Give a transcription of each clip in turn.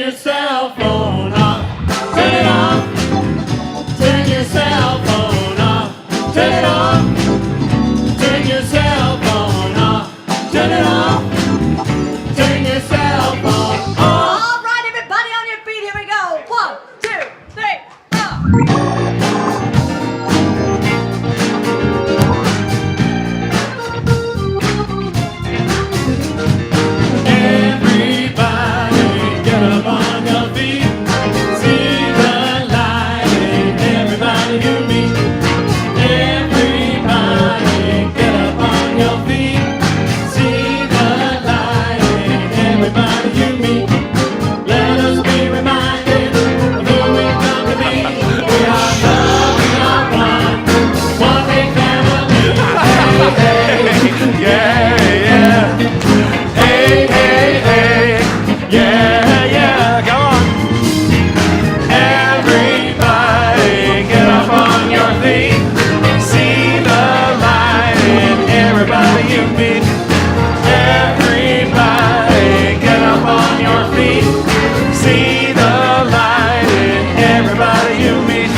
your cell phone off. Turn it off. Turn your cell phone off. Turn it off. Turn your cell phone off. Turn it off. Turn your cell phone off. All right, everybody on your feet. Here we go. 1, 2, 3, 4. Everybody get up on your feet. See the light in everybody you meet. Everybody get up on your feet. See the light in everybody you meet. Let us be reminded of who we've come to be. We are love, we are one big family. Hey, hey, yeah, yeah. Hey, hey, hey, yeah, yeah, come on. Everybody get up on your feet. See the light in everybody you meet. Everybody get up on your feet. See the light in everybody you meet.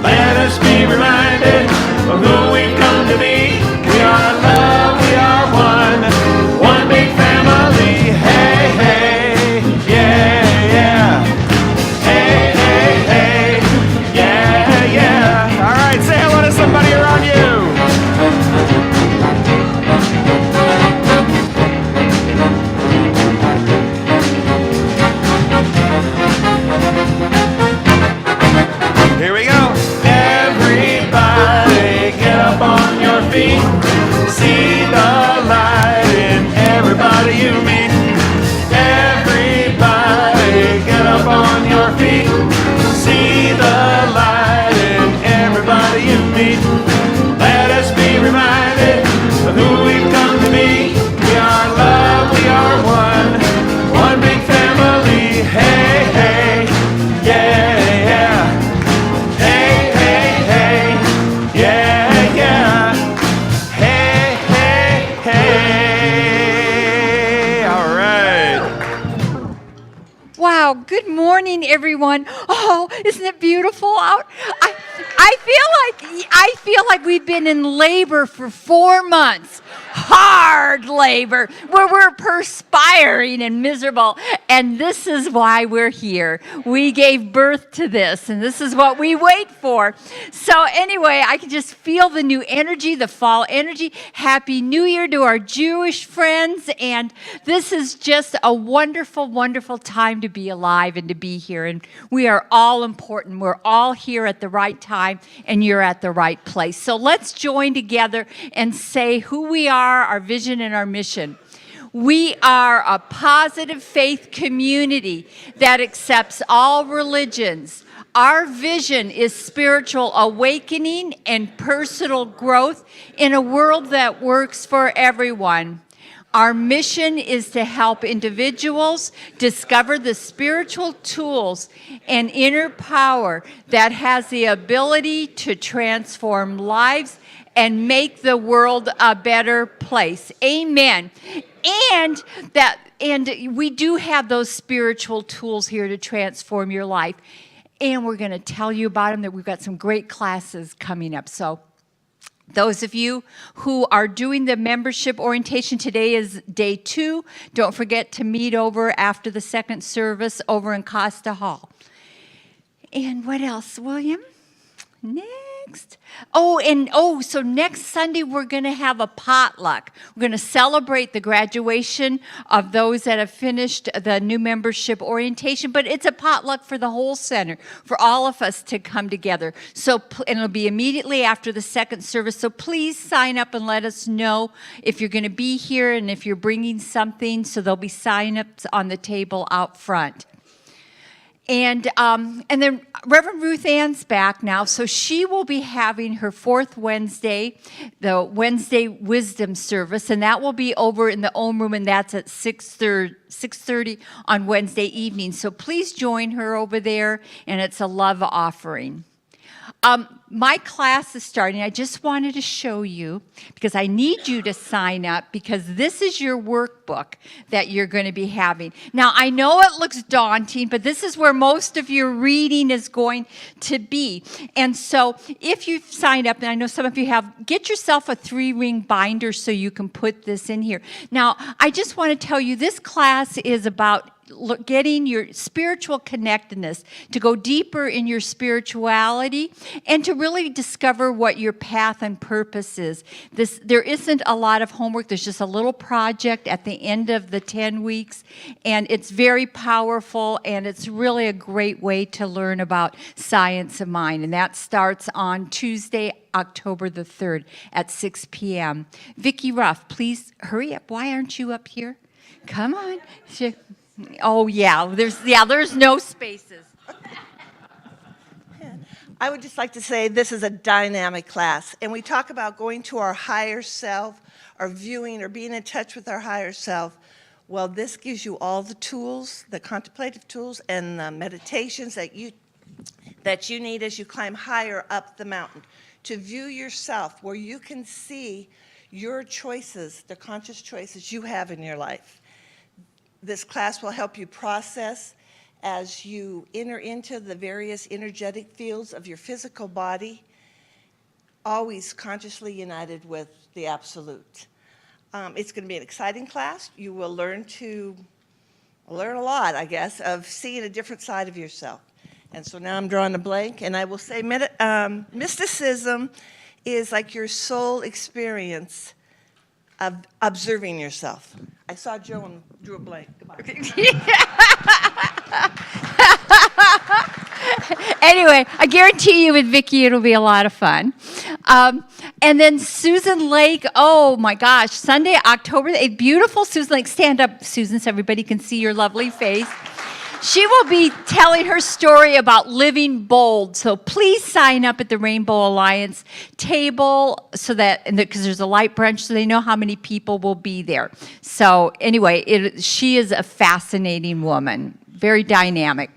Let us be reminded of who we've come to be. We are love, we are one big family. Hey, hey, yeah, yeah. Hey, hey, hey, yeah, yeah. All right, say hello to somebody around you. Here we go. Everybody get up on your feet. See the light in everybody you meet. Everybody get up on your feet. See the light in everybody you meet. Let us be reminded of who we've come to be. We are love, we are one big family. Hey, hey, yeah, yeah. Hey, hey, hey, yeah, yeah. Hey, hey, hey. All right. Wow, good morning, everyone. Oh, isn't it beautiful out? I feel like we've been in labor for 4 months. Hard labor, where we're perspiring and miserable. And this is why we're here. We gave birth to this, and this is what we wait for. So anyway, I can just feel the new energy, the fall energy. Happy New Year to our Jewish friends. And this is just a wonderful, wonderful time to be alive and to be here. And we are all important. We're all here at the right time, and you're at the right place. So let's join together and say who we are, our vision, and our mission. We are a positive faith community that accepts all religions. Our vision is spiritual awakening and personal growth in a world that works for everyone. Our mission is to help individuals discover the spiritual tools and inner power that has the ability to transform lives and make the world a better place. Amen. And we do have those spiritual tools here to transform your life. And we're going to tell you about them, that we've got some great classes coming up. So those of you who are doing the membership orientation, today is day 2. Don't forget to meet over after the second service over in Costa Hall. And what else, William? Next. So next Sunday we're going to have a potluck. We're going to celebrate the graduation of those that have finished the new membership orientation, but it's a potluck for the whole center, for all of us to come together. So, and it'll be immediately after the second service, so please sign up and let us know if you're going to be here and if you're bringing something, so there'll be sign-ups on the table out front. And then Reverend Ruth Ann's back now, so she will be having her 4th Wednesday, the Wednesday Wisdom Service, and that will be over in the Om Room, and that's at 6:30 on Wednesday evening. So please join her over there, and it's a love offering. My class is starting. I just wanted to show you because I need you to sign up because this is your workbook that you're going to be having. Now, I know it looks daunting, but this is where most of your reading is going to be. And so if you've signed up, and I know some of you have, get yourself a 3-ring binder so you can put this in here. Now, I just want to tell you this class is about getting your spiritual connectedness, to go deeper in your spirituality, and to really discover what your path and purpose is. There isn't a lot of homework. There's just a little project at the end of the 10 weeks, and it's very powerful, and it's really a great way to learn about science of mind. And that starts on Tuesday, October the 3rd at 6 p.m. Vicki Ruff, please hurry up. Why aren't you up here? Come on. Oh, yeah, there's no spaces. I would just like to say this is a dynamic class, and we talk about going to our higher self, or viewing or being in touch with our higher self. Well, this gives you all the tools, the contemplative tools and the meditations that you need as you climb higher up the mountain to view yourself, where you can see your choices, the conscious choices you have in your life. This class will help you process as you enter into the various energetic fields of your physical body, always consciously united with the Absolute. It's going to be an exciting class. You will learn a lot, I guess, of seeing a different side of yourself. And so now I'm drawing a blank, and I will say mysticism is like your soul experience of observing yourself. I saw Joe and drew a blank. Anyway, I guarantee you with Vicki it'll be a lot of fun. And then Susan Lake, oh my gosh, Sunday, October 8th, beautiful Susan Lake. Stand up, Susan, so everybody can see your lovely face. She will be telling her story about living bold. So please sign up at the Rainbow Alliance table so that, because there's a light brunch, so they know how many people will be there. So anyway, she is a fascinating woman, very dynamic.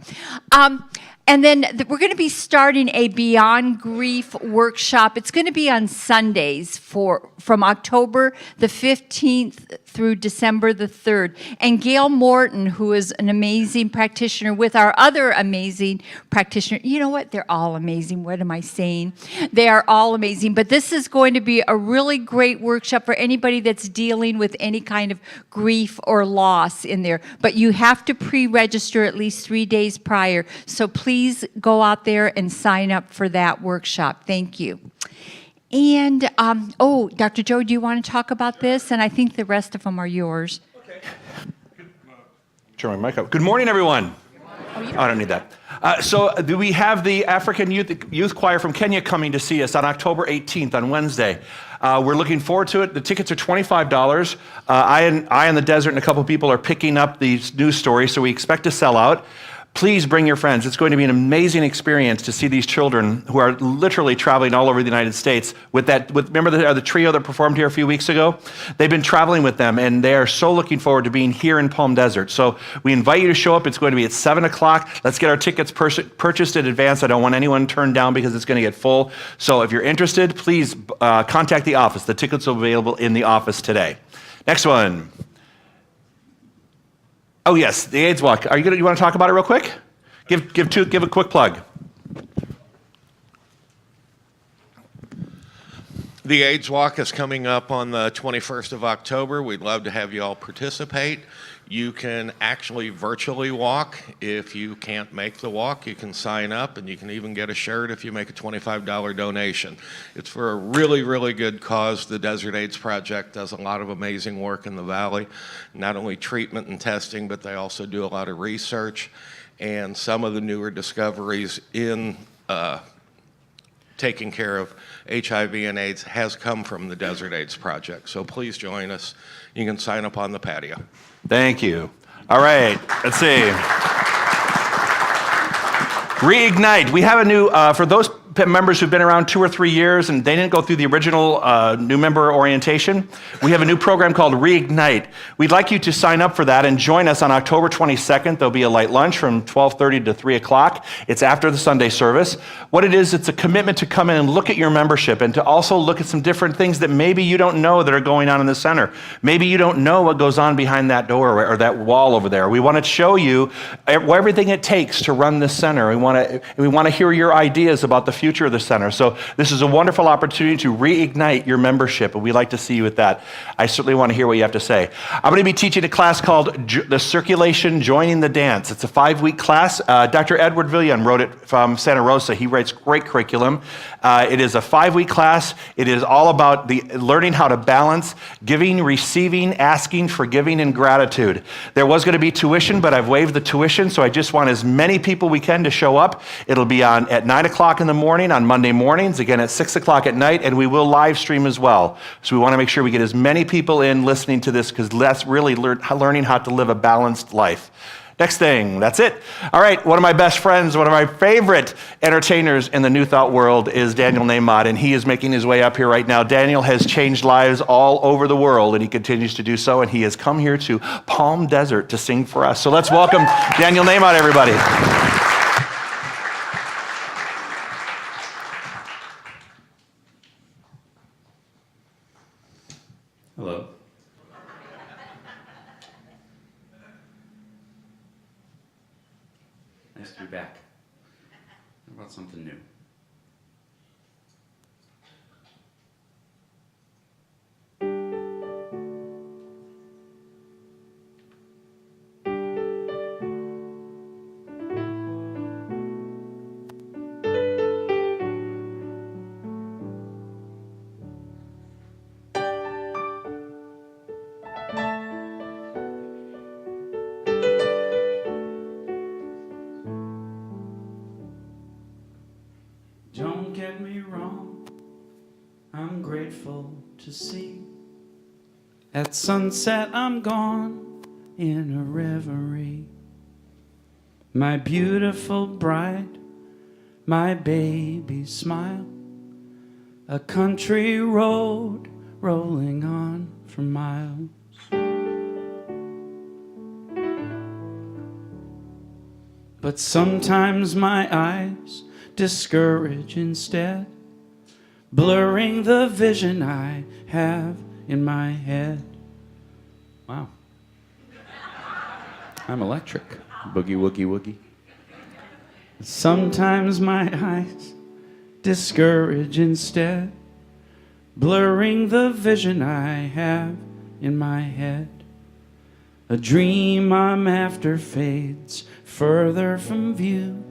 And then we're going to be starting a Beyond Grief workshop. It's going to be on Sundays from October the 15th through December the 3rd. And Gail Morton, who is an amazing practitioner with our other amazing practitioner. You know what? They're all amazing. What am I saying? They are all amazing. But this is going to be a really great workshop for anybody that's dealing with any kind of grief or loss in there. But you have to pre-register at least 3 days prior. So please go out there and sign up for that workshop. Thank you. And, Dr. Joe, do you want to talk about this? And I think the rest of them are yours. Okay. Turn my mic up. Good morning, everyone. I don't need that. So we have the African Youth Choir from Kenya coming to see us on October 18th, on Wednesday. We're looking forward to it. The tickets are $25. I and the Desert and a couple people are picking up these news stories, so we expect to sell out. Please bring your friends. It's going to be an amazing experience to see these children who are literally traveling all over the United States remember the trio that performed here a few weeks ago? They've been traveling with them, and they are so looking forward to being here in Palm Desert. So we invite you to show up. It's going to be at 7 o'clock. Let's get our tickets purchased in advance. I don't want anyone turned down because it's going to get full. So if you're interested, please contact the office. The tickets are available in the office today. Next one. Oh yes, the AIDS Walk. You want to talk about it real quick? Give a quick plug. The AIDS Walk is coming up on the 21st of October. We'd love to have you all participate. You can actually virtually walk. If you can't make the walk, you can sign up, and you can even get a shirt if you make a $25 donation. It's for a really, really good cause. The Desert AIDS Project does a lot of amazing work in the Valley, not only treatment and testing, but they also do a lot of research. And some of the newer discoveries in taking care of HIV and AIDS has come from the Desert AIDS Project. So please join us. You can sign up on the patio. Thank you. All right, let's see. Reignite. We have a new, for those members who've been around 2 or 3 years and they didn't go through the original new member orientation, we have a new program called Reignite. We'd like you to sign up for that and join us on October 22nd. There'll be a light lunch from 12:30 to 3 o'clock. It's after the Sunday service. What it is, it's a commitment to come in and look at your membership and to also look at some different things that maybe you don't know that are going on in the center. Maybe you don't know what goes on behind that door or that wall over there. We want to show you everything it takes to run this center. We want to hear your ideas about the future of the center. So this is a wonderful opportunity to reignite your membership, and we'd like to see you at that. I certainly want to hear what you have to say. I'm going to be teaching a class called The Circulation Joining the Dance. It's a 5-week class. Dr. Edward Villan wrote it from Santa Rosa. He writes great curriculum. It is a 5-week class. It is all about learning how to balance giving, receiving, asking, forgiving, and gratitude. There was going to be tuition, but I've waived the tuition, so I just want as many people we can to show up. It'll be on at 9 o'clock in the morning on Monday mornings, again at 6 o'clock at night, and we will live stream as well. So we want to make sure we get as many people in listening to this, because that's really learning how to live a balanced life. Next thing, that's it. All right, one of my best friends, one of my favorite entertainers in the New Thought world is Daniel Nahmod, and he is making his way up here right now. Daniel has changed lives all over the world, and he continues to do so, and he has come here to Palm Desert to sing for us. So let's welcome Daniel Nahmod, everybody. Hello. Nice to be back. How about something new? Don't get me wrong, I'm grateful to see. At sunset I'm gone in a reverie. My beautiful bride, my baby smile, a country road rolling on for miles. But sometimes my eyes discourage instead, blurring the vision I have in my head. Wow. I'm electric. Boogie woogie woogie. Sometimes my eyes discourage instead, blurring the vision I have in my head. A dream I'm after fades further from view,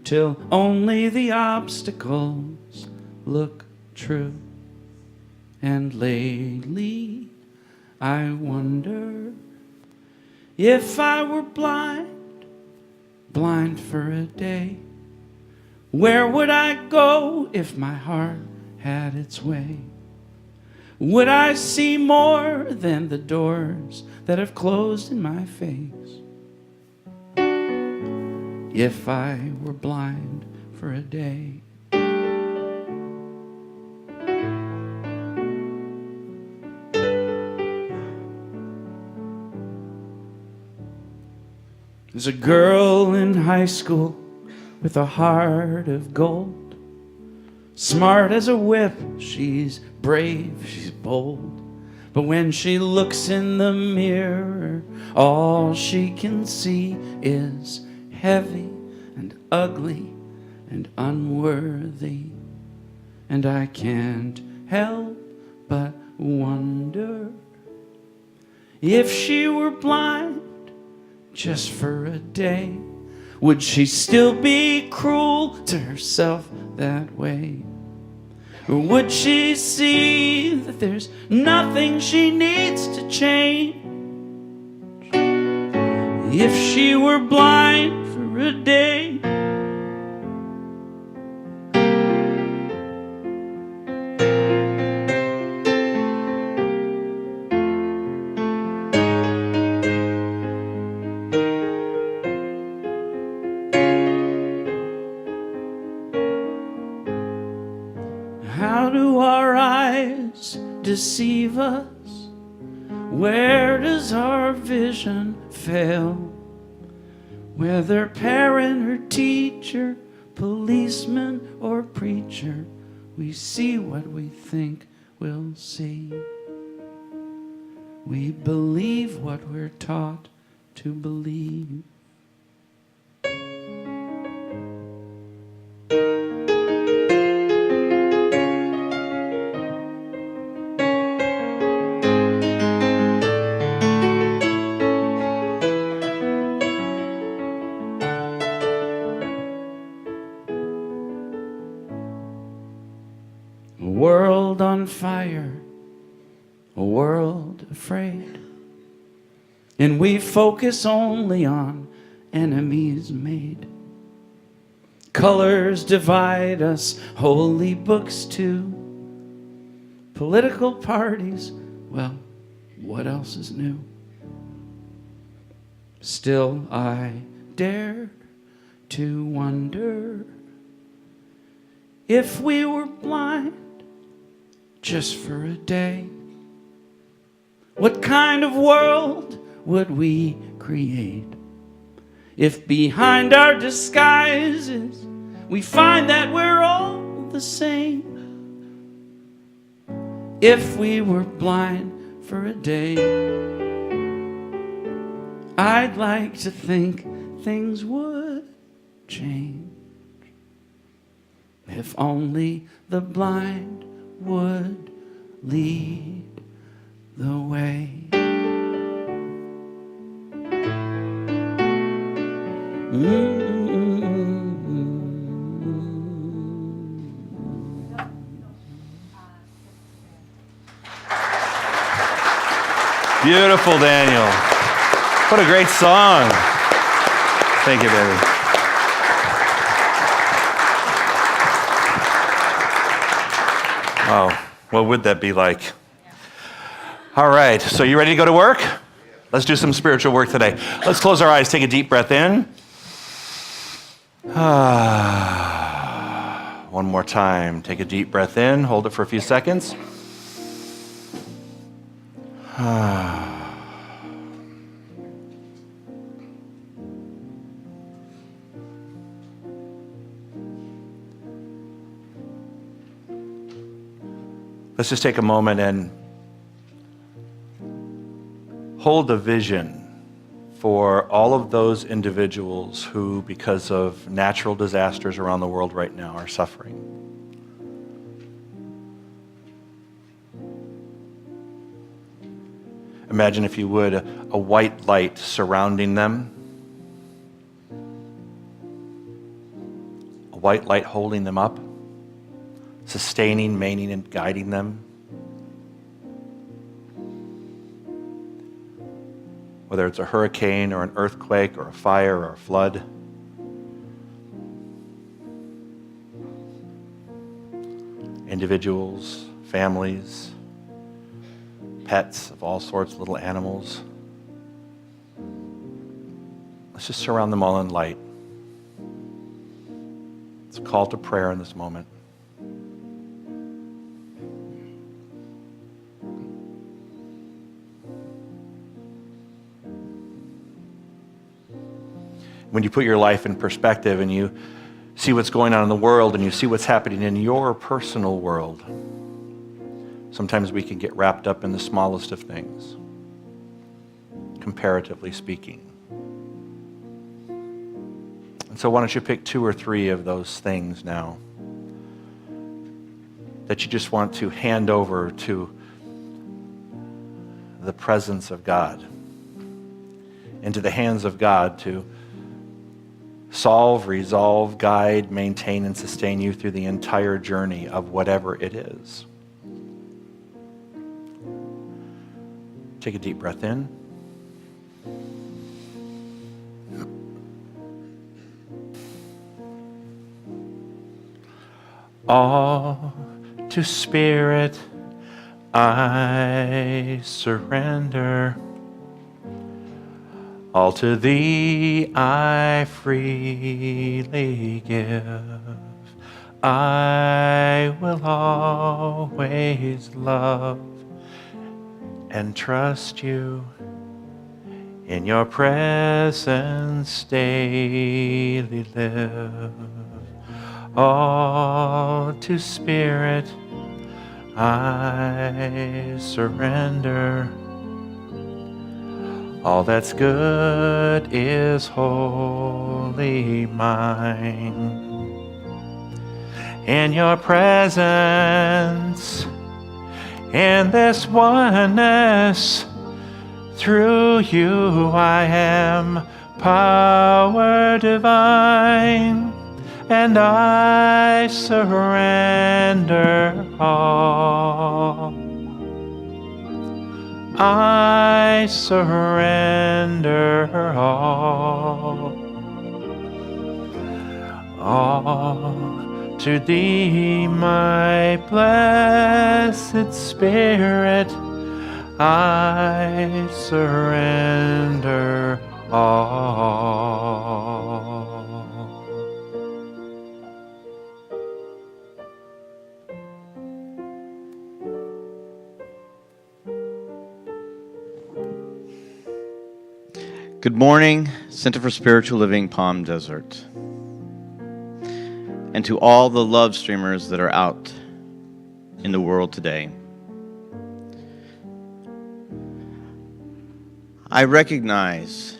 till only the obstacles look true. And lately I wonder if I were blind, blind for a day, where would I go if my heart had its way? Would I see more than the doors that have closed in my face? If I were blind for a day. There's a girl in high school with a heart of gold. Smart as a whip, she's brave, she's bold. But when she looks in the mirror, all she can see is heavy and ugly and unworthy. And I can't help but wonder if she were blind just for a day, would she still be cruel to herself that way? Or would she see that there's nothing she needs to change? If she were blind for a day. deceive us? Where does our vision fail? Whether parent or teacher, policeman or preacher, we see what we think we'll see. We believe what we're taught to believe. A world on fire, a world afraid, and we focus only on enemies made. Colors divide us, holy books too. Political parties, well, what else is new? Still I dare to wonder if we were blind just for a day, what kind of world would we create if behind our disguises we find that we're all the same? If we were blind for a day, I'd like to think things would change. If only the blind would lead the way. Beautiful, Daniel. What a great song. Thank you, baby. Oh, what would that be like? All right, so you ready to go to work? Let's do some spiritual work today. Let's close our eyes, take a deep breath in. One more time, take a deep breath in, hold it for a few seconds. Let's just take a moment and hold a vision for all of those individuals who, because of natural disasters around the world right now, are suffering. Imagine, if you would, a white light surrounding them, a white light holding them up, sustaining, maintaining, and guiding them. Whether it's a hurricane or an earthquake or a fire or a flood. Individuals, families, pets of all sorts, little animals. Let's just surround them all in light. It's a call to prayer in this moment. When you put your life in perspective and you see what's going on in the world and you see what's happening in your personal world, sometimes we can get wrapped up in the smallest of things, comparatively speaking. And so why don't you pick 2 or 3 of those things now that you just want to hand over to the presence of God, into the hands of God to solve, resolve, guide, maintain, and sustain you through the entire journey of whatever it is. Take a deep breath in. All to Spirit I surrender. All to Thee I freely give. I will always love and trust you. In your presence daily live. All to Spirit I surrender. All that's good is wholly mine. In your presence, in this oneness, through you I am power divine, and I surrender all. I surrender all. All to thee, my blessed Spirit, I surrender all. Good morning, Center for Spiritual Living, Palm Desert. And to all the love streamers that are out in the world today. I recognize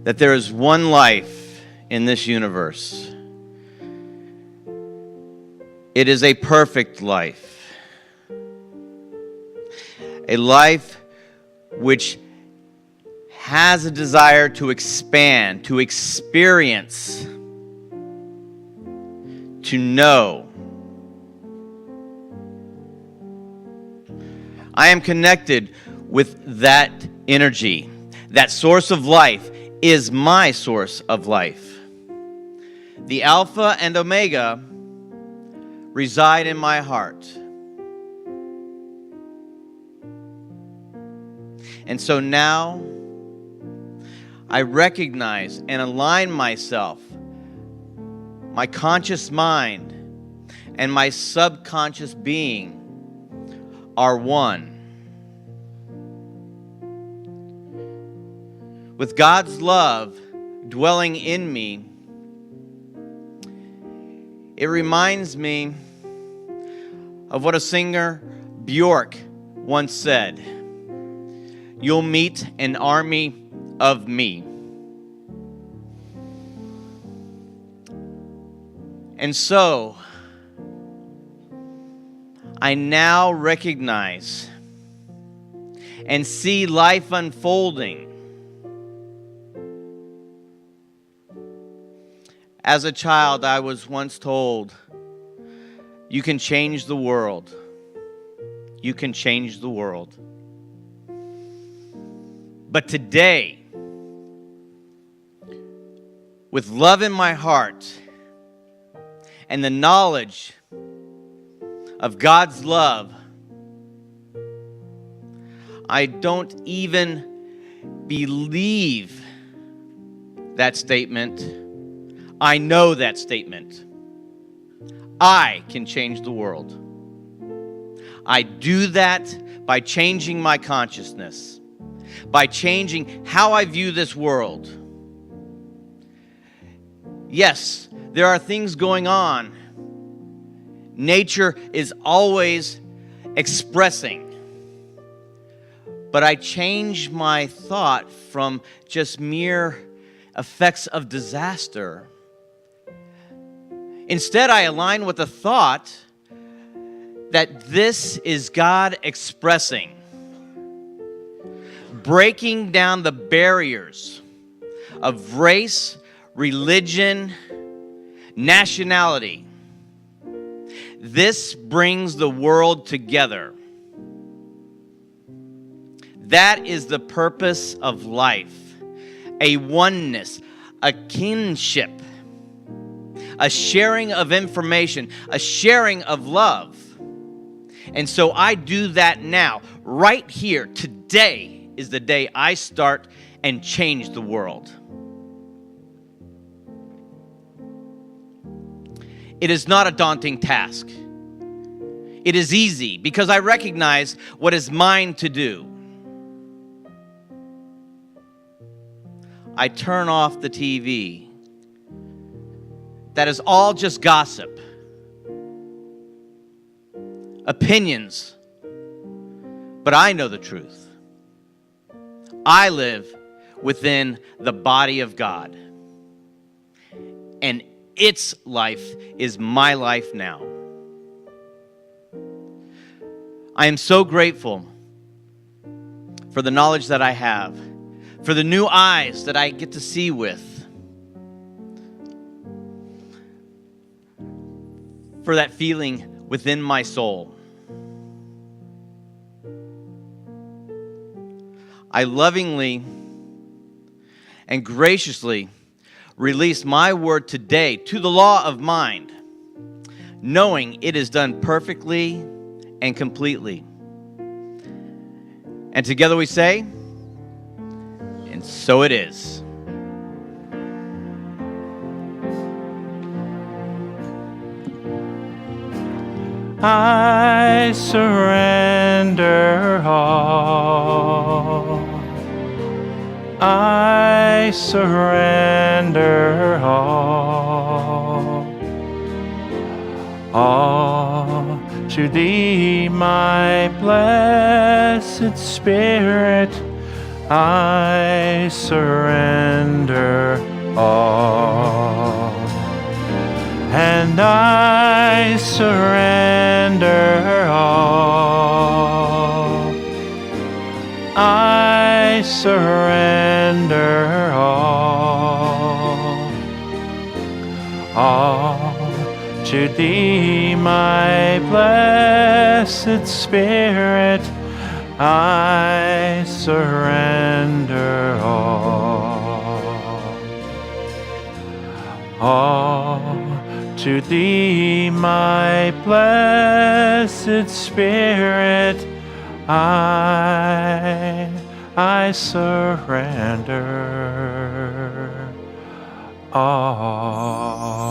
that there is one life in this universe. It is a perfect life. A life which has a desire to expand, to experience, to know. I am connected with that energy. That source of life is my source of life. The Alpha and Omega reside in my heart. And so now I recognize and align myself, my conscious mind and my subconscious being are one. With God's love dwelling in me, it reminds me of what a singer, Bjork, once said. You'll meet an army of me. And so, I now recognize and see life unfolding. As a child, I was once told, you can change the world. You can change the world. But today, with love in my heart and the knowledge of God's love, I don't even believe that statement. I know that statement. I can change the world. I do that by changing my consciousness, by changing how I view this world. Yes, there are things going on. Nature is always expressing. But I change my thought from just mere effects of disaster. Instead, I align with the thought that this is God expressing, breaking down the barriers of race, religion, nationality. This brings the world together. That is the purpose of life. A oneness, a kinship, a sharing of information, a sharing of love. And so I do that now, right here. Today is the day I start and change the world. It is not a daunting task. It is easy because I recognize what is mine to do. I turn off the TV. That is all just gossip, opinions, but I know the truth. I live within the body of God, and its life is my life now. I am so grateful for the knowledge that I have, for the new eyes that I get to see with, for that feeling within my soul. I lovingly and graciously release my word today to the law of mind, knowing it is done perfectly and completely. And together we say, and so it is. I surrender all. I surrender all. All to thee, my blessed Spirit, I surrender all. And I surrender all. I surrender all. All to thee, my blessed Spirit, I surrender all. All to thee, my blessed Spirit, I surrender all.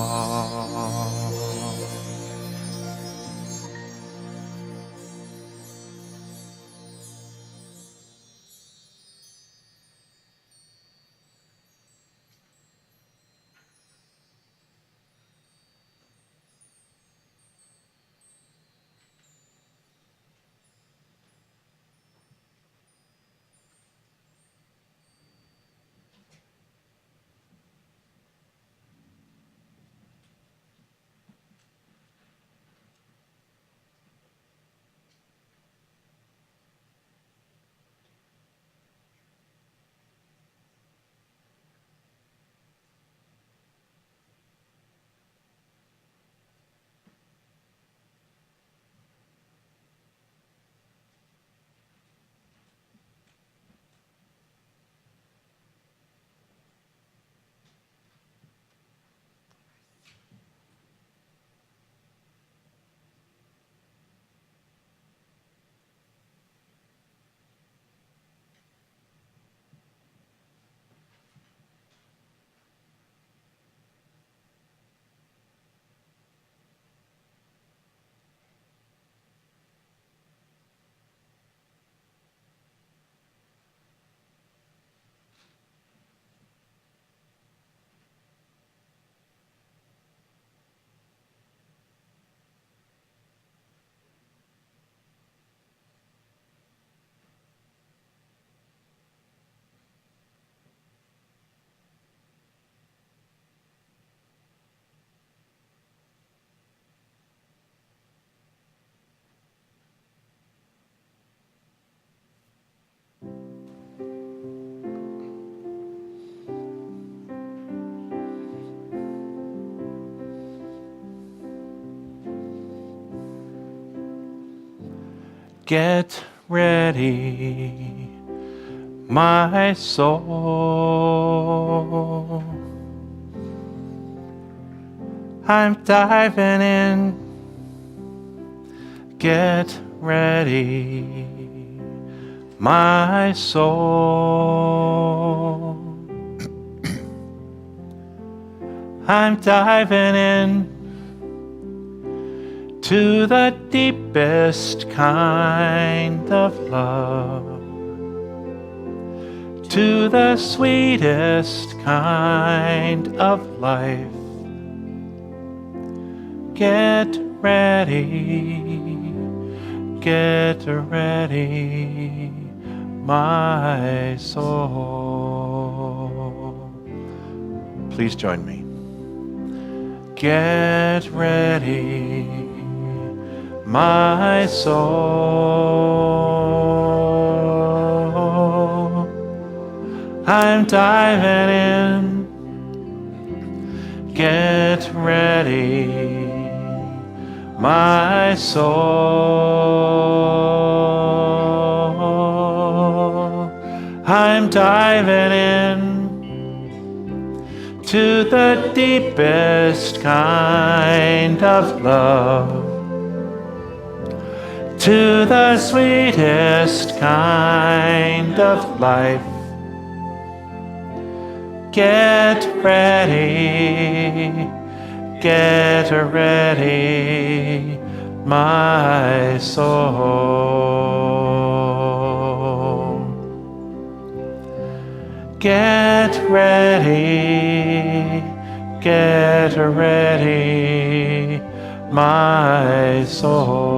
Get ready, my soul. I'm diving in. Get ready, my soul. I'm diving in to the deepest kind of love, to the sweetest kind of life. Get ready, my soul. Please join me. Get ready, my soul. I'm diving in. Get ready, my soul. I'm diving in to the deepest kind of love, to the sweetest kind of life. Get ready, my soul. Get ready, my soul.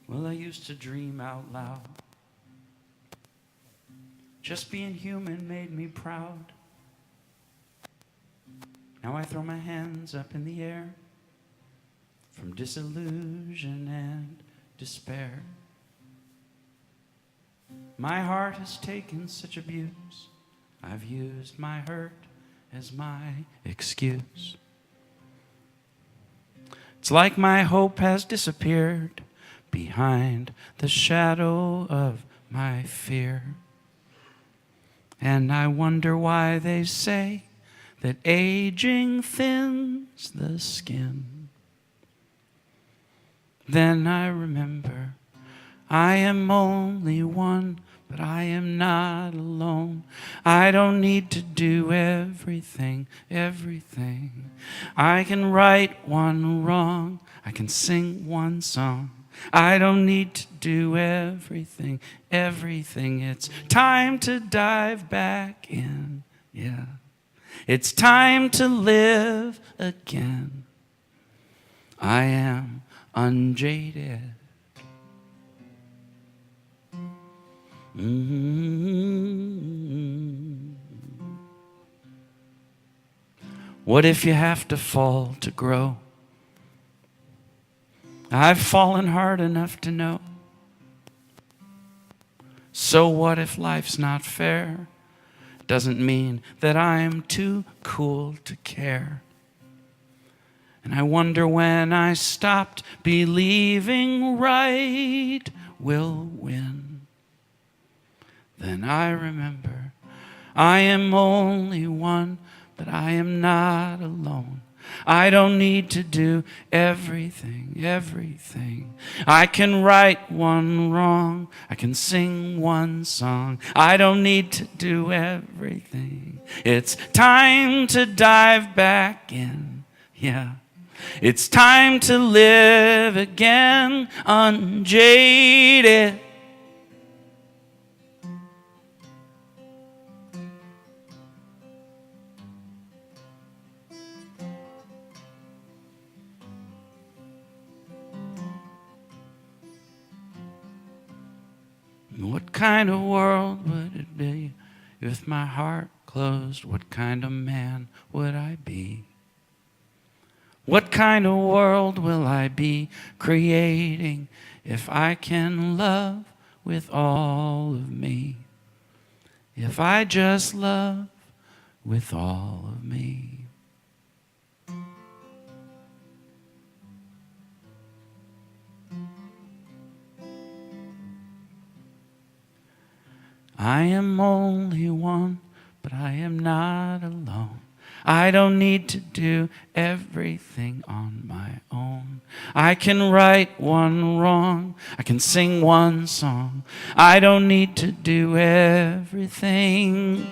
Well, I used to dream out loud. Just being human made me proud. Now I throw my hands up in the air from disillusion and despair. My heart has taken such abuse. I've used my hurt as my excuse. It's like my hope has disappeared behind the shadow of my fear. And I wonder why they say that aging thins the skin. Then I remember I am only one, but I am not alone. I don't need to do everything. I can right one wrong. I can sing one song. I don't need to do everything. It's time to dive back in, yeah. It's time to live again. I am unjaded. What if you have to fall to grow? I've fallen hard enough to know. So what if life's not fair? Doesn't mean that I'm too cool to care. And I wonder when I stopped believing right will win. Then I remember I am only one, but I am not alone. I don't need to do everything, everything. I can right one wrong. I can sing one song. I don't need to do everything. It's time to dive back in, yeah. It's time to live again, unjaded. What kind of world would it be with my heart closed? What kind of man would I be? What kind of world will I be creating if I can love with all of me? If I just love with all of me. I am only one, but I am not alone. I don't need to do everything on my own. I can right one wrong. I can sing one song. I don't need to do everything.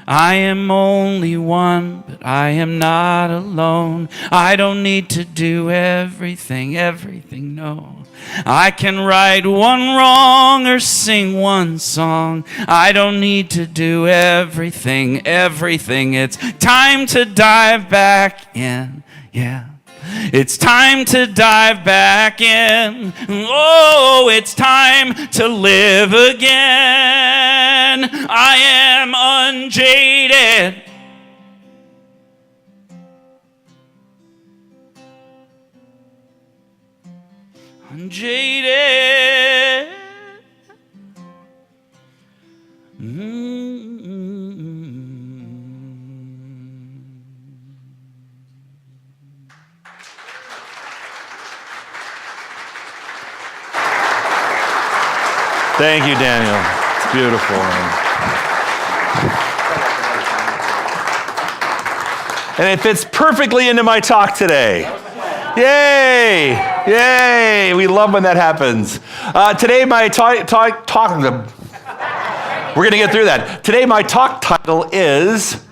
I am only one, but I am not alone. I don't need to do everything, everything, no. I can right one wrong or sing one song. I don't need to do everything, everything. It's time to dive back in, yeah. It's time to dive back in. Oh, it's time to live again. I am unjaded. Unjaded. Thank you, Daniel. It's beautiful. And it fits perfectly into my talk today. Yay! Yay! We love when that happens. Today, my talk. We're going to get through that. Today, my talk title is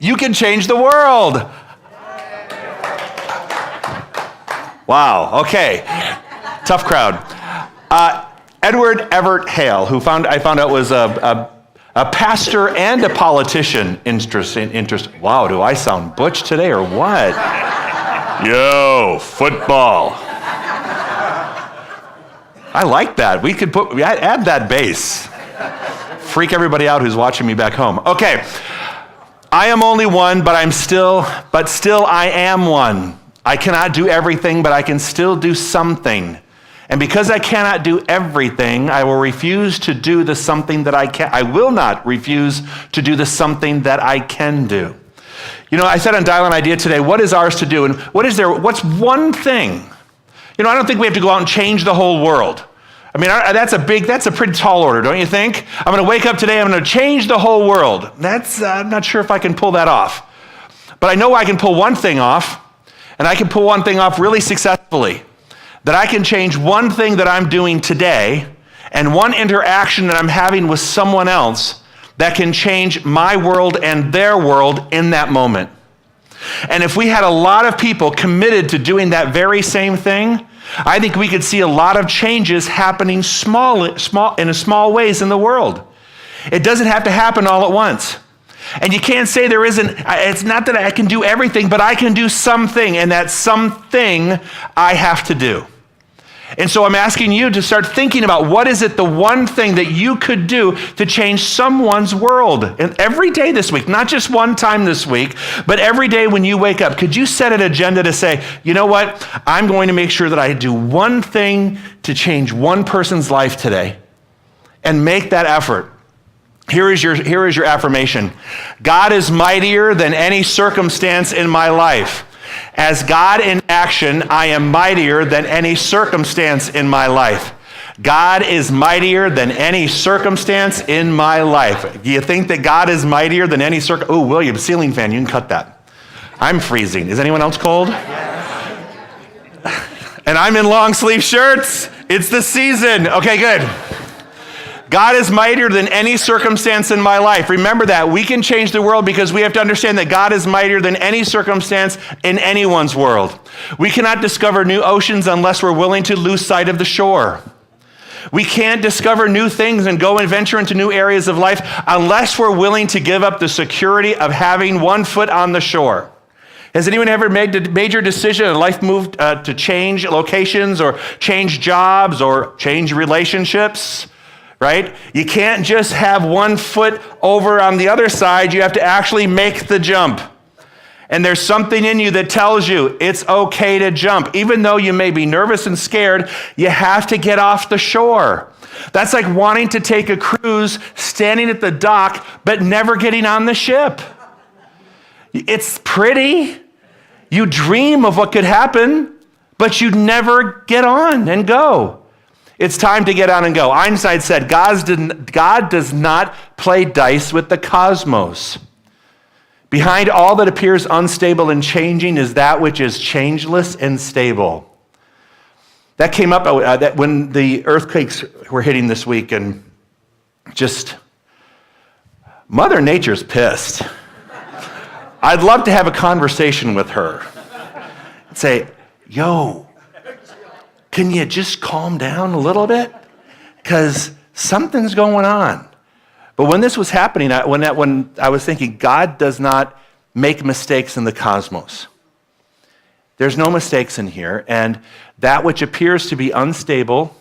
"You Can Change the World." Wow. Okay. Tough crowd. Edward Everett Hale, who I found out was a pastor and a politician. Interest. Wow, do I sound butch today or what? Yo, football. I like that. We could add that bass. Freak everybody out who's watching me back home. Okay. I am only one, but still I am one. I cannot do everything, but I can still do something. And because I cannot do everything, I will refuse to do the something that I can. I will not refuse to do the something that I can do. You know, I said on Dial an Idea today, what is ours to do? And what's one thing? You know, I don't think we have to go out and change the whole world. I mean, that's a pretty tall order, don't you think? I'm going to wake up today, I'm going to change the whole world. I'm not sure if I can pull that off. But I know I can pull one thing off, and I can pull one thing off really successfully. That I can change one thing that I'm doing today and one interaction that I'm having with someone else that can change my world and their world in that moment. And if we had a lot of people committed to doing that very same thing, I think we could see a lot of changes happening in small ways in the world. It doesn't have to happen all at once. And you can't say there isn't, it's not that I can do everything, but I can do something, and that something I have to do. And so I'm asking you to start thinking about what is it, the one thing that you could do to change someone's world. And every day this week, not just one time this week, but every day when you wake up, could you set an agenda to say, you know what, I'm going to make sure that I do one thing to change one person's life today, and make that effort. Here is your affirmation. God is mightier than any circumstance in my life. As God in action, I am mightier than any circumstance in my life. God is mightier than any circumstance in my life. Do you think that God is mightier than any Oh, William, ceiling fan, you can cut that. I'm freezing. Is anyone else cold? And I'm in long sleeve shirts. It's the season. Okay, good. God is mightier than any circumstance in my life. Remember that. We can change the world because we have to understand that God is mightier than any circumstance in anyone's world. We cannot discover new oceans unless we're willing to lose sight of the shore. We can't discover new things and go and venture into new areas of life unless we're willing to give up the security of having one foot on the shore. Has anyone ever made a major decision in life, moved to change locations or change jobs or change relationships? Right? You can't just have one foot over on the other side. You have to actually make the jump. And there's something in you that tells you it's okay to jump. Even though you may be nervous and scared, you have to get off the shore. That's like wanting to take a cruise, standing at the dock, but never getting on the ship. It's pretty. You dream of what could happen, but you never get on and go. It's time to get on and go. Einstein said, God does not play dice with the cosmos. Behind all that appears unstable and changing is that which is changeless and stable. That came up that when the earthquakes were hitting this week, and just Mother Nature's pissed. I'd love to have a conversation with her and say, yo, can you just calm down a little bit? Because something's going on. But when this was happening, when I was thinking, God does not make mistakes in the cosmos. There's no mistakes in here. And that which appears to be unstable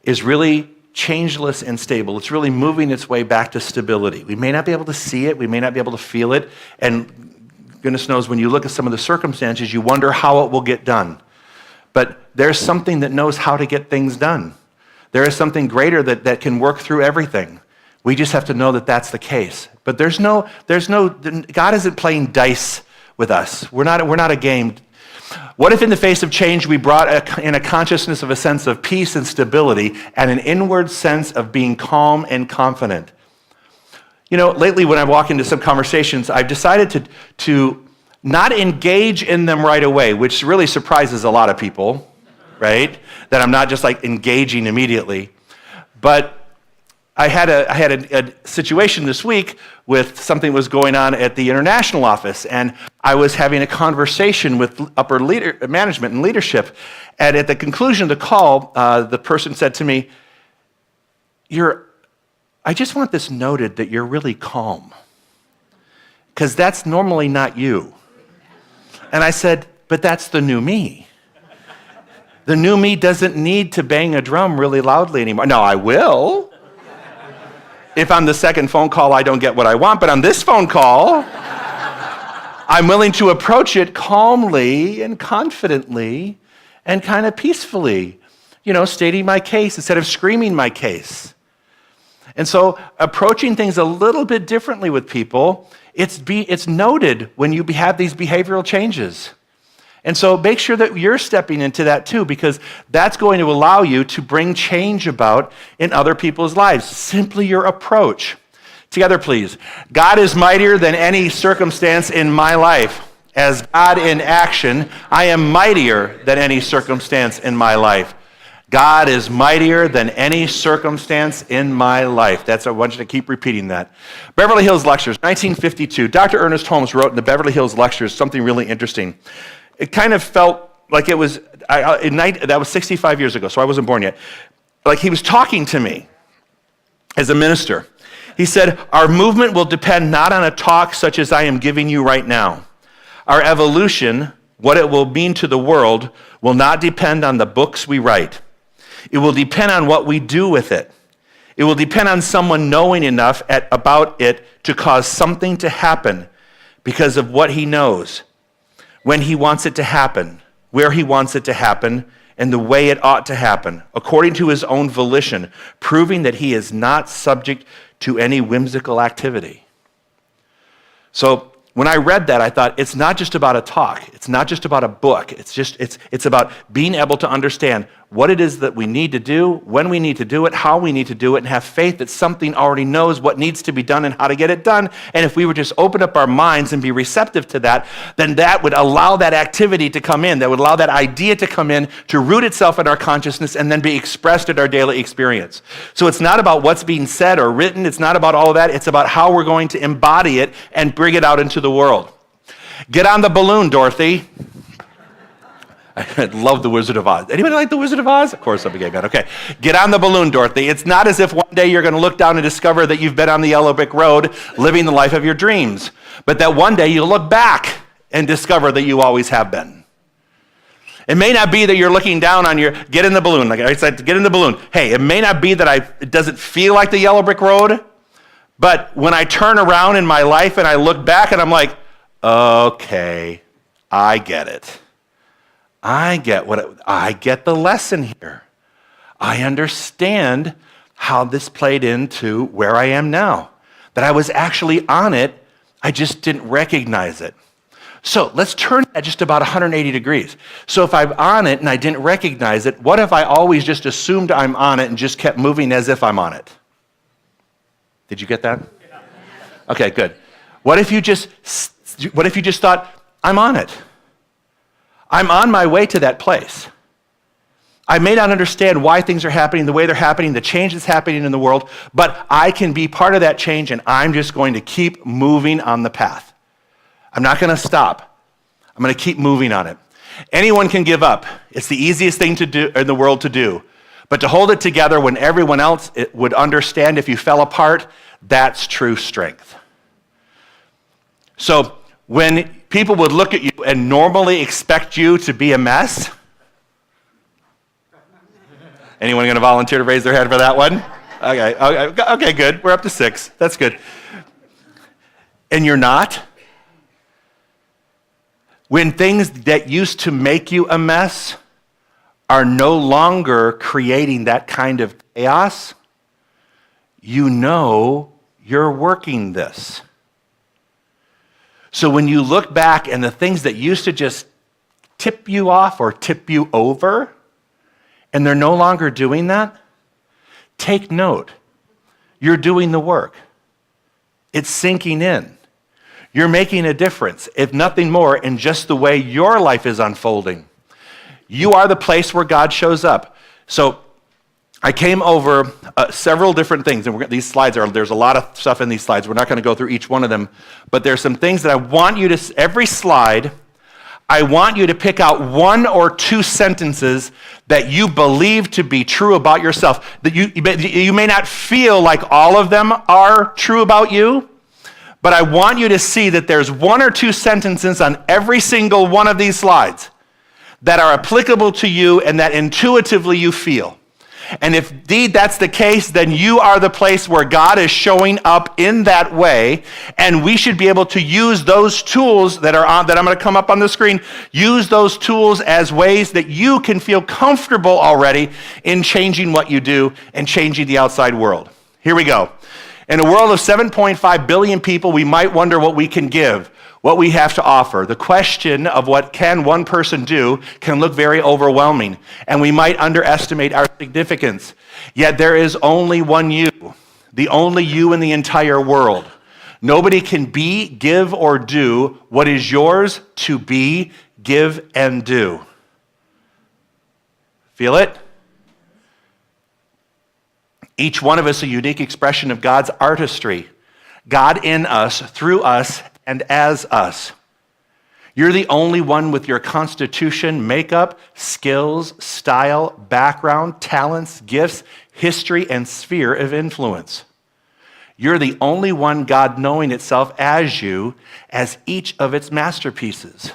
is really changeless and stable. It's really moving its way back to stability. We may not be able to see it. We may not be able to feel it. And goodness knows, when you look at some of the circumstances, you wonder how it will get done. But there's something that knows how to get things done. There is something greater that can work through everything. We just have to know that that's the case. But God isn't playing dice with us. We're not a game. What if in the face of change we brought in a consciousness of a sense of peace and stability and an inward sense of being calm and confident? You know, lately when I walk into some conversations, I've decided to not engage in them right away, which really surprises a lot of people, right? That I'm not just like engaging immediately. But I had a situation this week with something that was going on at the international office, and I was having a conversation with upper management and leadership. And at the conclusion of the call, the person said to me, I just want this noted that you're really calm, because that's normally not you. And I said, but that's the new me. The new me doesn't need to bang a drum really loudly anymore. No, I will. If on the second phone call I don't get what I want, but on this phone call, I'm willing to approach it calmly and confidently and kind of peacefully, stating my case instead of screaming my case. And so approaching things a little bit differently with people, it's noted when you have these behavioral changes. And so make sure that you're stepping into that too, because that's going to allow you to bring change about in other people's lives. Simply your approach. Together, please. God is mightier than any circumstance in my life. As God in action, I am mightier than any circumstance in my life. God is mightier than any circumstance in my life. I want you to keep repeating that. Beverly Hills Lectures, 1952. Dr. Ernest Holmes wrote in the Beverly Hills Lectures something really interesting. It kind of felt like it was, that was 65 years ago, so I wasn't born yet. Like he was talking to me as a minister. He said, our movement will depend not on a talk such as I am giving you right now. Our evolution, what it will mean to the world, will not depend on the books we write. It will depend on what we do with it. It will depend on someone knowing enough about it to cause something to happen because of what he knows, when he wants it to happen, where he wants it to happen, and the way it ought to happen, according to his own volition, proving that he is not subject to any whimsical activity. So when I read that, I thought, it's not just about a talk. It's not just about a book. It's about being able to understand what it is that we need to do, when we need to do it, how we need to do it, and have faith that something already knows what needs to be done and how to get it done. And if we would just open up our minds and be receptive to that, then that would allow that activity to come in, that would allow that idea to come in, to root itself in our consciousness and then be expressed in our daily experience. So it's not about what's being said or written, it's not about all of that, it's about how we're going to embody it and bring it out into the world. Get on the balloon, Dorothy. I love The Wizard of Oz. Anybody like The Wizard of Oz? Of course, I'm a gay man. Okay. Get on the balloon, Dorothy. It's not as if one day you're going to look down and discover that you've been on the yellow brick road living the life of your dreams, but that one day you'll look back and discover that you always have been. It may not be that you're looking down on your, get in the balloon. Like I said, get in the balloon. Hey, it may not be that it doesn't feel like the yellow brick road, but when I turn around in my life and I look back and I'm like, okay, I get it. I get the lesson here. I understand how this played into where I am now. That I was actually on it, I just didn't recognize it. So let's turn that just about 180 degrees. So if I'm on it and I didn't recognize it, what if I always just assumed I'm on it and just kept moving as if I'm on it? Did you get that? Yeah. Okay, good. What if you just thought, I'm on it? I'm on my way to that place. I may not understand why things are happening the way they're happening, the change that's happening in the world, but I can be part of that change and I'm just going to keep moving on the path. I'm not going to stop. I'm going to keep moving on it. Anyone can give up. It's the easiest thing to do in the world to do. But to hold it together when everyone else would understand if you fell apart, that's true strength. So when people would look at you and normally expect you to be a mess, anyone going to volunteer to raise their hand for that one? Okay, good. We're up to 6. That's good. And you're not? When things that used to make you a mess are no longer creating that kind of chaos, you know you're working this. So when you look back and the things that used to just tip you off or tip you over, and they're no longer doing that, take note. You're doing the work. It's sinking in. You're making a difference, if nothing more, in just the way your life is unfolding. You are the place where God shows up. So I came over several different things, and these slides there's a lot of stuff in these slides. We're not going to go through each one of them, but there's some things that I want you to, every slide, I want you to pick out 1 or 2 sentences that you believe to be true about yourself. That you may not feel like all of them are true about you, but I want you to see that there's 1 or 2 sentences on every single one of these slides that are applicable to you and that intuitively you feel. And if indeed that's the case, then you are the place where God is showing up in that way, and we should be able to use those tools that I'm going to come up on the screen, use those tools as ways that you can feel comfortable already in changing what you do and changing the outside world. Here we go. In a world of 7.5 billion people, we might wonder what we can give, what we have to offer. The question of what can one person do can look very overwhelming, and we might underestimate our significance. Yet there is only one you, the only you in the entire world. Nobody can be, give, or do what is yours to be, give, and do. Feel it? Each one of us a unique expression of God's artistry. God in us, through us, and as us. You're the only one with your constitution, makeup, skills, style, background, talents, gifts, history, and sphere of influence. You're the only one God knowing itself as you, as each of its masterpieces.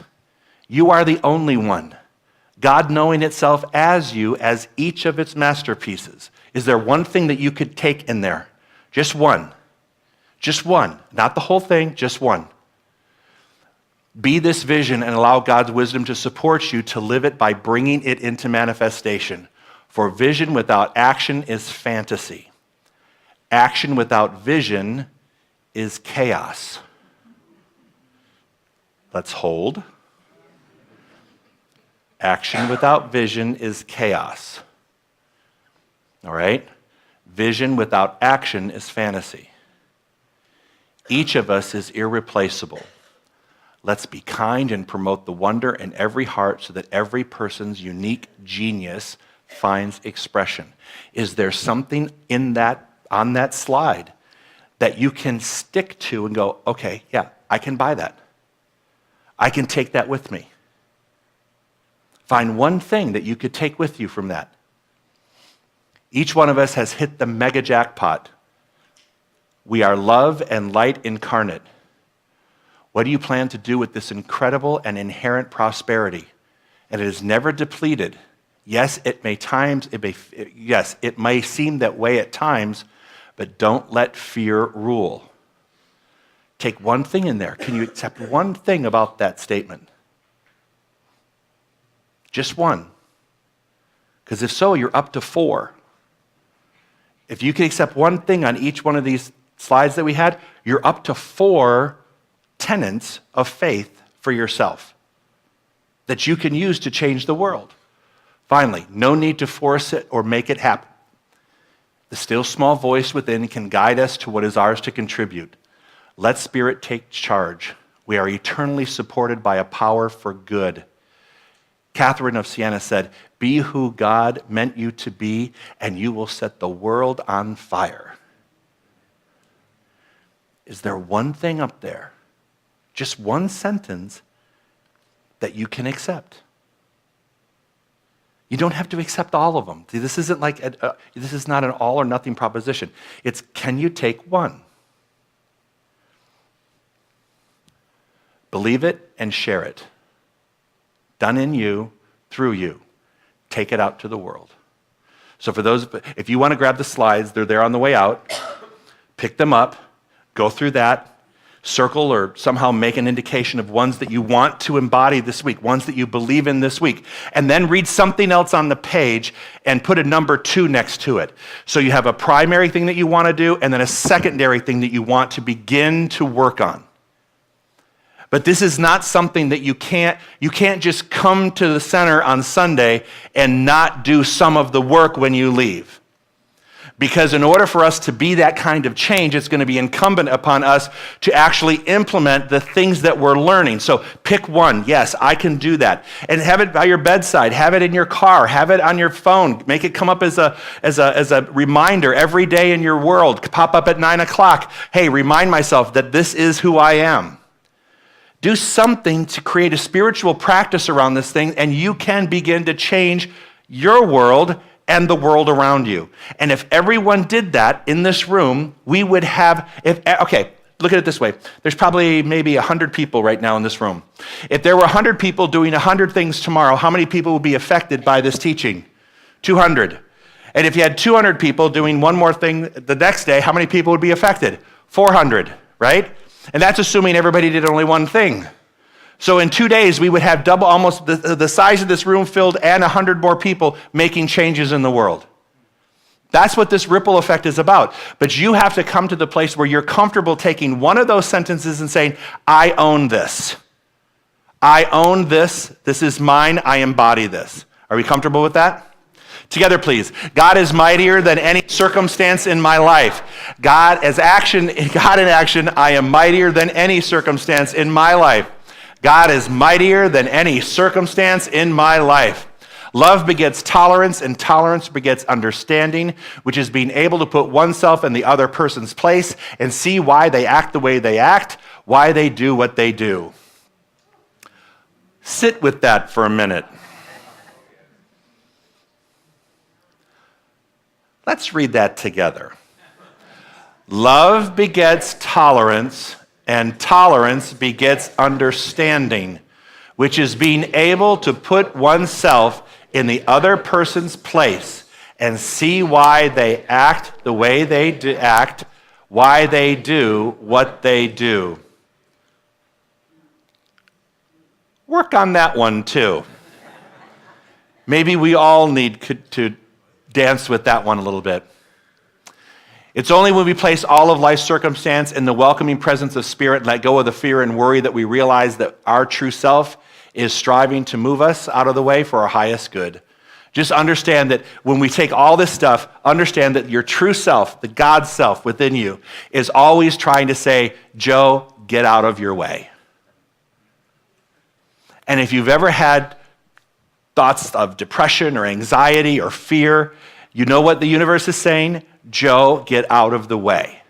You are the only one. God knowing itself as you, as each of its masterpieces. Is there one thing that you could take in there? Just one. Just one. Not the whole thing, just one. Be this vision and allow God's wisdom to support you to live it by bringing it into manifestation. For vision without action is fantasy. Action without vision is chaos. Let's hold. Action without vision is chaos. All right? Vision without action is fantasy. Each of us is irreplaceable. Let's be kind and promote the wonder in every heart so that every person's unique genius finds expression. Is there something in that, on that slide, that you can stick to and go, okay, yeah, I can buy that. I can take that with me. Find one thing that you could take with you from that. Each one of us has hit the mega jackpot. We are love and light incarnate. What do you plan to do with this incredible and inherent prosperity? And it is never depleted. Yes, it may seem that way at times, but don't let fear rule. Take one thing in there. Can you accept one thing about that statement? Just one. Because if so, you're up to 4. If you can accept one thing on each one of these slides that we had, you're up to 4 tenets of faith for yourself that you can use to change the world. Finally, no need to force it or make it happen. The still small voice within can guide us to what is ours to contribute. Let Spirit take charge. We are eternally supported by a power for good. Catherine of Siena said, "Be who God meant you to be, and you will set the world on fire." Is there one thing up there, just one sentence, that you can accept? You don't have to accept all of them. See, this isn't like this is not an all or nothing proposition. It's, can you take one? Believe it and share it. Done in you, through you. Take it out to the world. So for those, if you want to grab the slides, they're there on the way out. Pick them up, go through that, circle or somehow make an indication of ones that you want to embody this week, ones that you believe in this week, and then read something else on the page and put a number 2 next to it. So you have a primary thing that you want to do and then a secondary thing that you want to begin to work on. But this is not something that you can't just come to the center on Sunday and not do some of the work when you leave. Because in order for us to be that kind of change, it's going to be incumbent upon us to actually implement the things that we're learning. So pick one. Yes, I can do that. And have it by your bedside. Have it in your car. Have it on your phone. Make it come up as a reminder every day in your world. Pop up at 9 o'clock. Hey, remind myself that this is who I am. Do something to create a spiritual practice around this thing, and you can begin to change your world and the world around you. And if everyone did that in this room, we would have, okay, look at it this way. There's probably maybe 100 people right now in this room. If there were 100 people doing 100 things tomorrow, how many people would be affected by this teaching? 200. And if you had 200 people doing one more thing the next day, how many people would be affected? 400, right? And that's assuming everybody did only one thing. So in 2 days, we would have double, almost the size of this room filled and 100 more people making changes in the world. That's what this ripple effect is about. But you have to come to the place where you're comfortable taking one of those sentences and saying, I own this. I own this. This is mine. I embody this. Are we comfortable with that? Together, please. God is mightier than any circumstance in my life. God in action, I am mightier than any circumstance in my life. God is mightier than any circumstance in my life. Love begets tolerance, and tolerance begets understanding, which is being able to put oneself in the other person's place and see why they act the way they act, why they do what they do. Sit with that for a minute. Let's read that together. Love begets tolerance, and tolerance begets understanding, which is being able to put oneself in the other person's place and see why they act the way they act, why they do what they do. Work on that one too. Maybe we all need to dance with that one a little bit. It's only when we place all of life's circumstance in the welcoming presence of Spirit and let go of the fear and worry that we realize that our true self is striving to move us out of the way for our highest good. Just understand that when we take all this stuff, understand that your true self, the God self within you, is always trying to say, Joe, get out of your way. And if you've ever had thoughts of depression or anxiety or fear, you know what the universe is saying? Joe, get out of the way.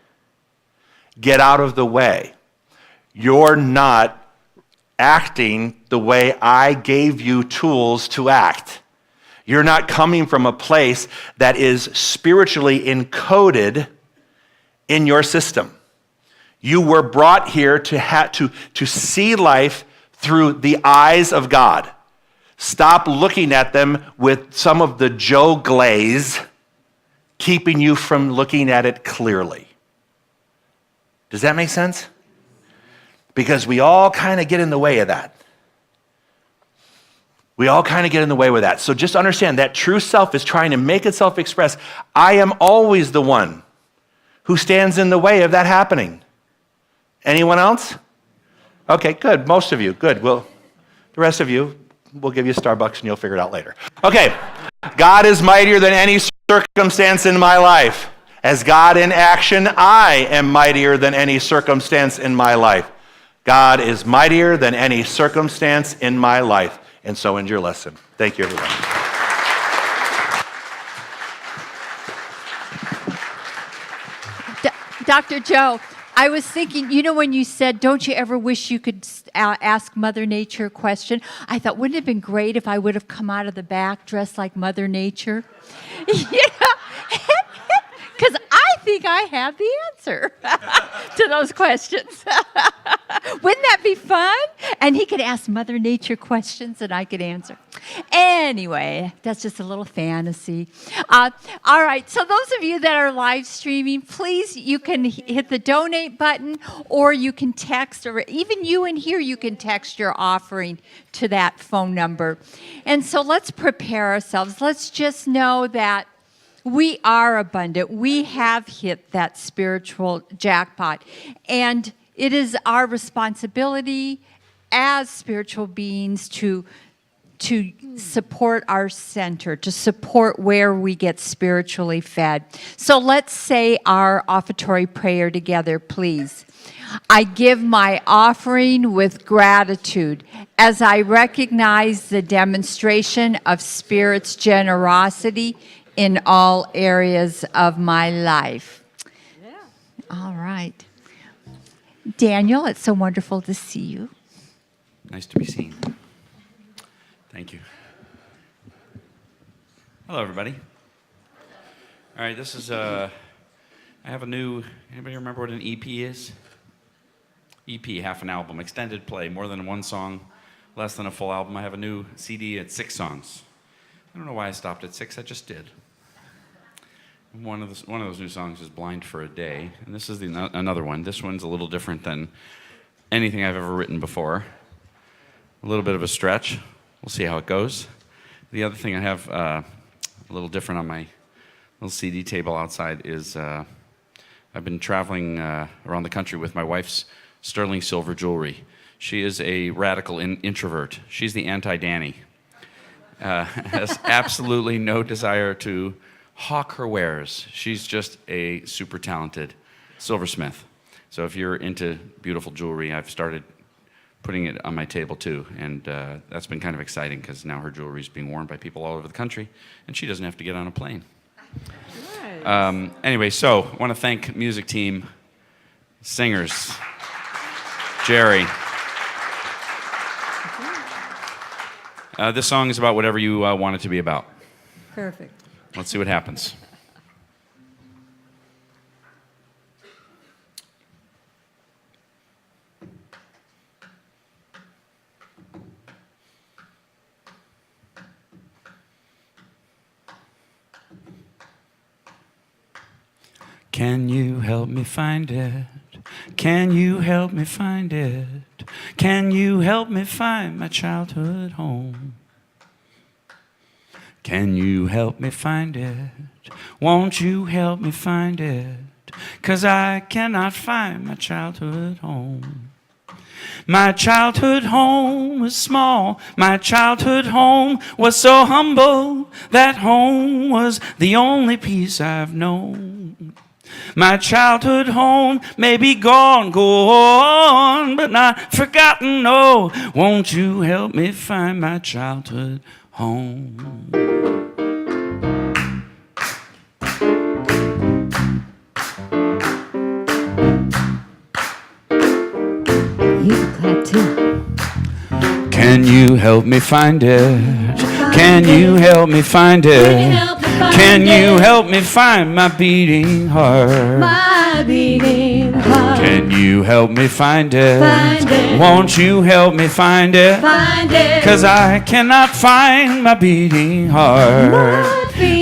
Get out of the way. You're not acting the way I gave you tools to act. You're not coming from a place that is spiritually encoded in your system. You were brought here to see life through the eyes of God. Stop looking at them with some of the Joe glaze keeping you from looking at it clearly. Does that make sense? Because we all kind of get in the way of that. We all kind of get in the way with that. So just understand that true self is trying to make itself express. I am always the one who stands in the way of that happening. Anyone else? Okay, good. Most of you. Good. Well, the rest of you, we'll give you Starbucks and you'll figure it out later. Okay. God is mightier than any circumstance in my life. As God in action, I am mightier than any circumstance in my life. God is mightier than any circumstance in my life. And so ends your lesson. Thank you, everyone. Dr. Joe, I was thinking, when you said, don't you ever wish you could ask Mother Nature a question? I thought, wouldn't it have been great if I would have come out of the back dressed like Mother Nature? Because I think I have the answer to those questions. Wouldn't that be fun? And he could ask Mother Nature questions and I could answer. Anyway, that's just a little fantasy. All right, so those of you that are live streaming, please, you can hit the donate button or you can text, or even you in here, you can text your offering to that phone number. And so let's prepare ourselves. Let's just know that we are abundant. We have hit that spiritual jackpot. And it is our responsibility as spiritual beings to support our center, to support where we get spiritually fed. So let's say our offertory prayer together, please. I give my offering with gratitude as I recognize the demonstration of Spirit's generosity in all areas of my life. Yeah. All right. Daniel, it's so wonderful to see you. Nice to be seen. Thank you. Hello, everybody. All right, this is I have a new, anybody remember what an EP is? EP, half an album, extended play, more than one song, less than a full album. I have a new CD at 6 songs. I don't know why I stopped at 6, I just did. One of those new songs is Blind for a Day, and this is another one. This one's a little different than anything I've ever written before. A little bit of a stretch. We'll see how it goes. The other thing I have a little different on my little CD table outside is I've been traveling around the country with my wife's sterling silver jewelry. She is a radical introvert. She's the anti-Danny. Has absolutely no desire to hawk her wares. She's just a super talented silversmith. So if you're into beautiful jewelry, I've started putting it on my table too, and that's been kind of exciting because now her jewelry is being worn by people all over the country, and she doesn't have to get on a plane. Nice. Anyway, so I want to thank music team, singers, Jerry. This song is about whatever you want it to be about. Perfect. Let's see what happens. Can you help me find it? Can you help me find it? Can you help me find my childhood home? Can you help me find it? Won't you help me find it? 'Cause I cannot find my childhood home. My childhood home was small. My childhood home was so humble. That home was the only peace I've known. My childhood home may be gone, but not forgotten. No, won't you help me find my childhood home? You clap too. Can you help me find it? Can you help me find it? Can you help me find my beating heart? My beating heart. Can you help me find it? Find it. Won't you help me find it? Find it. 'Cause I cannot find my beating heart.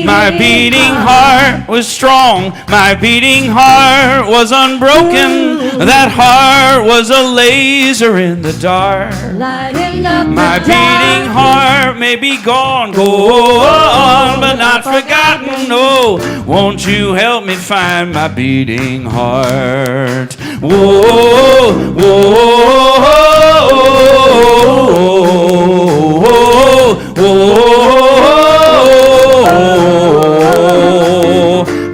My beating heart was strong. My beating heart was unbroken. That heart was a laser in the dark. Lighting up My the beating dark. heart may be gone, but not forgotten. No, won't you help me find my beating heart? Whoa, whoa, whoa, whoa.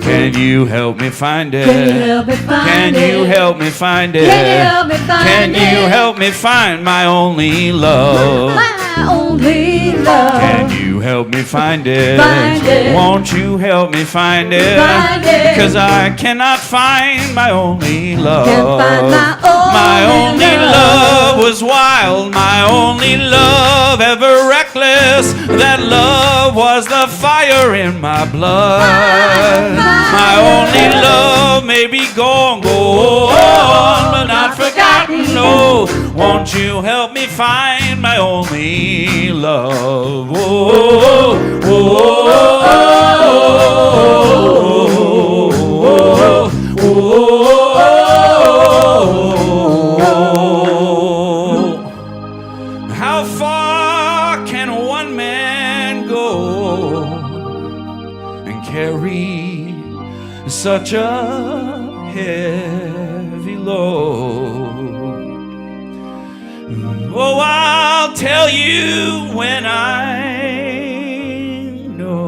Can you help me find it? Can you help me find Can it? you help me find it? Can you help me find Can you it? help me find my only love? My only love. Can you help me find it? Find it. Won't you help me find it? Find it. 'Cause I cannot find my only love. Can't find My my only only love was wild, my only love ever reckless. That love was the fire in my blood. My only love may be gone, but not forgotten. No, won't you help me find my only love? Whoa, whoa, whoa, whoa. How far can one man go and carry such a heavy load? Oh, I'll tell you when I know.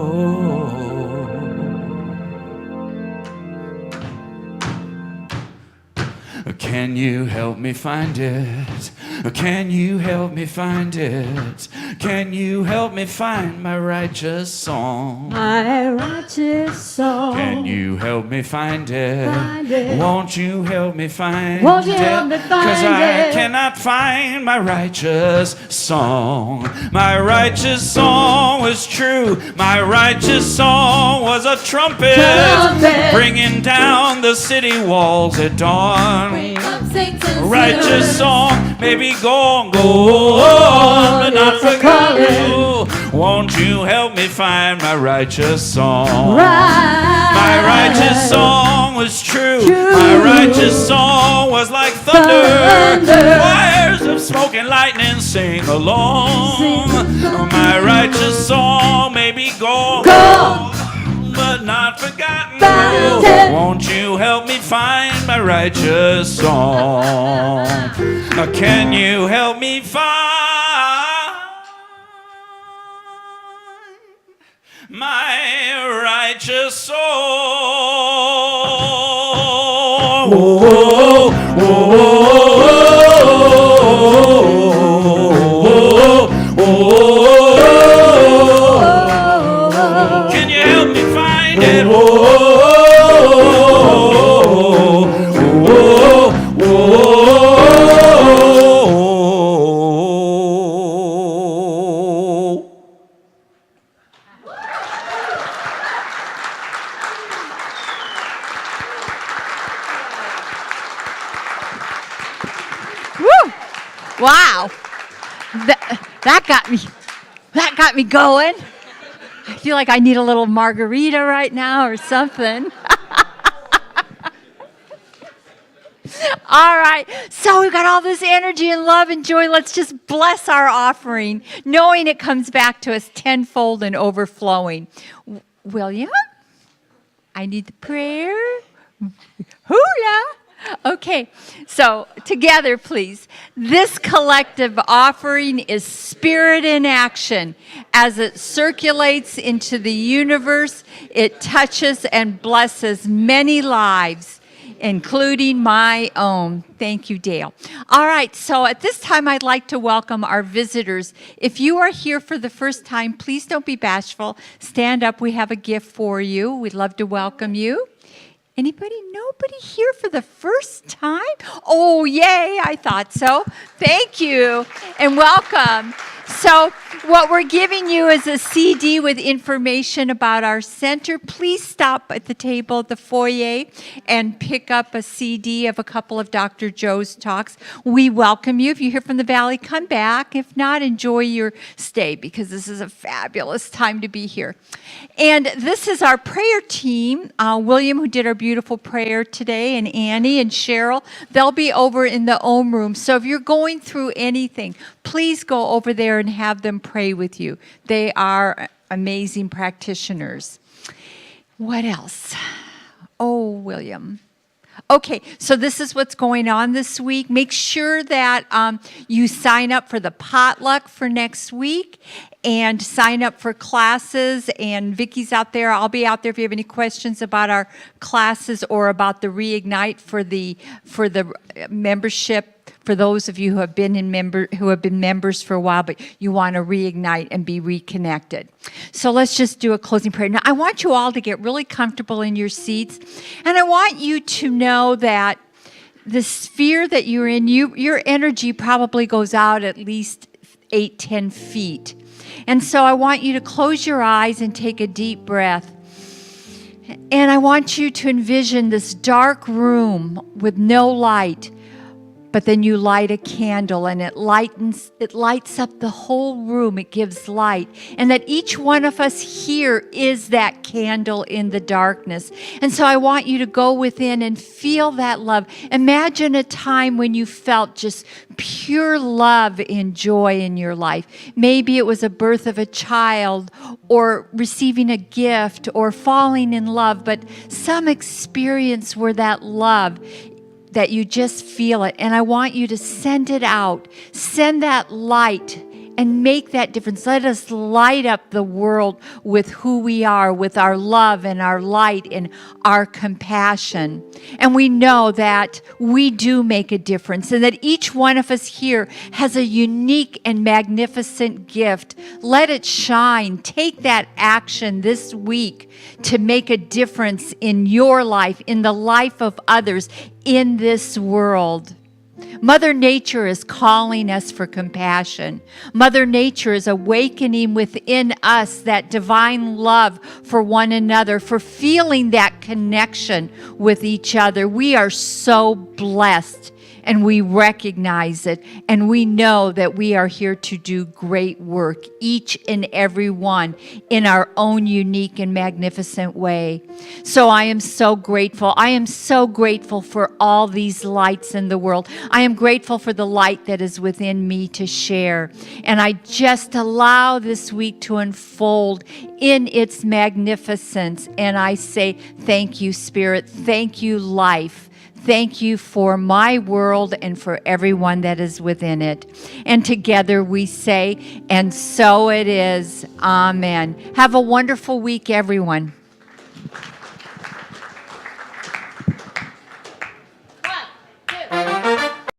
Can you help me find it? Can you help me find it? Can you help me find my righteous song? My righteous song. Can you help me find it? Find it. Won't you help me find Won't you it? help me find 'Cause I it? cannot find my righteous song. My righteous song was true. My righteous song was a trumpet, bringing down the city walls at dawn. Bring up saints and Righteous sinners. song may be gone, but not forgotten. Won't you help me find my righteous song? My righteous song was true. My righteous song was like thunder. Choirs of smoke and lightning sing along. My righteous song may be gone, but not forgotten. Won't you help me find my righteous song? Can you help me find my righteous song? Whoa, can you help me find it? Woo! Wow. That got me going. I feel like I need a little margarita right now or something. All right. So we've got all this energy and love and joy. Let's just bless our offering, knowing it comes back to us tenfold and overflowing. William, I need the prayer. Hula. Okay, so together, please. This collective offering is spirit in action. As it circulates into the universe, it touches and blesses many lives, including my own. Thank you, Dale. All right, so at this time, I'd like to welcome our visitors. If you are here for the first time, please don't be bashful. Stand up. We have a gift for you. We'd love to welcome you. Anybody? Nobody here for the first time? Oh, yay, I thought so. Thank you and welcome. So what we're giving you is a CD with information about our center. Please stop at the table at the foyer and pick up a CD of a couple of Dr. Joe's talks. We welcome you. If you're here from the Valley, come back. If not, enjoy your stay because this is a fabulous time to be here. And this is our prayer team. William, who did our beautiful prayer today, and Annie and Cheryl, they'll be over in the Om room. So if you're going through anything, please go over there and have them pray with you. They are amazing practitioners. What else? Oh, William. Okay, so this is what's going on this week. Make sure that you sign up for the potluck for next week and sign up for classes. And Vicky's out there. I'll be out there if you have any questions about our classes or about the Reignite for the membership. For those of you who have been members for a while, but you want to reignite and be reconnected. So let's just do a closing prayer. Now, I want you all to get really comfortable in your seats, and I want you to know that the sphere that you're in, your energy probably goes out at least 8-10 feet. And so I want you to close your eyes and take a deep breath. And I want you to envision this dark room with no light. But then you light a candle and it lights up the whole room. It gives light. And that each one of us here is that candle in the darkness. And so I want you to go within and feel that love. Imagine a time when you felt just pure love and joy in your life. Maybe it was a birth of a child or receiving a gift or falling in love, but some experience where that love, that you just feel it. And I want you to send it out. Send that light and make that difference. Let us light up the world with who we are, with our love and our light and our compassion. And we know that we do make a difference and that each one of us here has a unique and magnificent gift. Let it shine. Take that action this week to make a difference in your life, in the life of others, in this world. Mother Nature is calling us for compassion. Mother Nature is awakening within us that divine love for one another, for feeling that connection with each other. We are so blessed and we recognize it, and we know that we are here to do great work, each and every one in our own unique and magnificent way. So I am so grateful. I am so grateful for all these lights in the world. I am grateful for the light that is within me to share. And I just allow this week to unfold in its magnificence. And I say, thank you, Spirit. Thank you, life. Thank you for my world and for everyone that is within it. And together we say, and so it is. Amen. Have a wonderful week, everyone.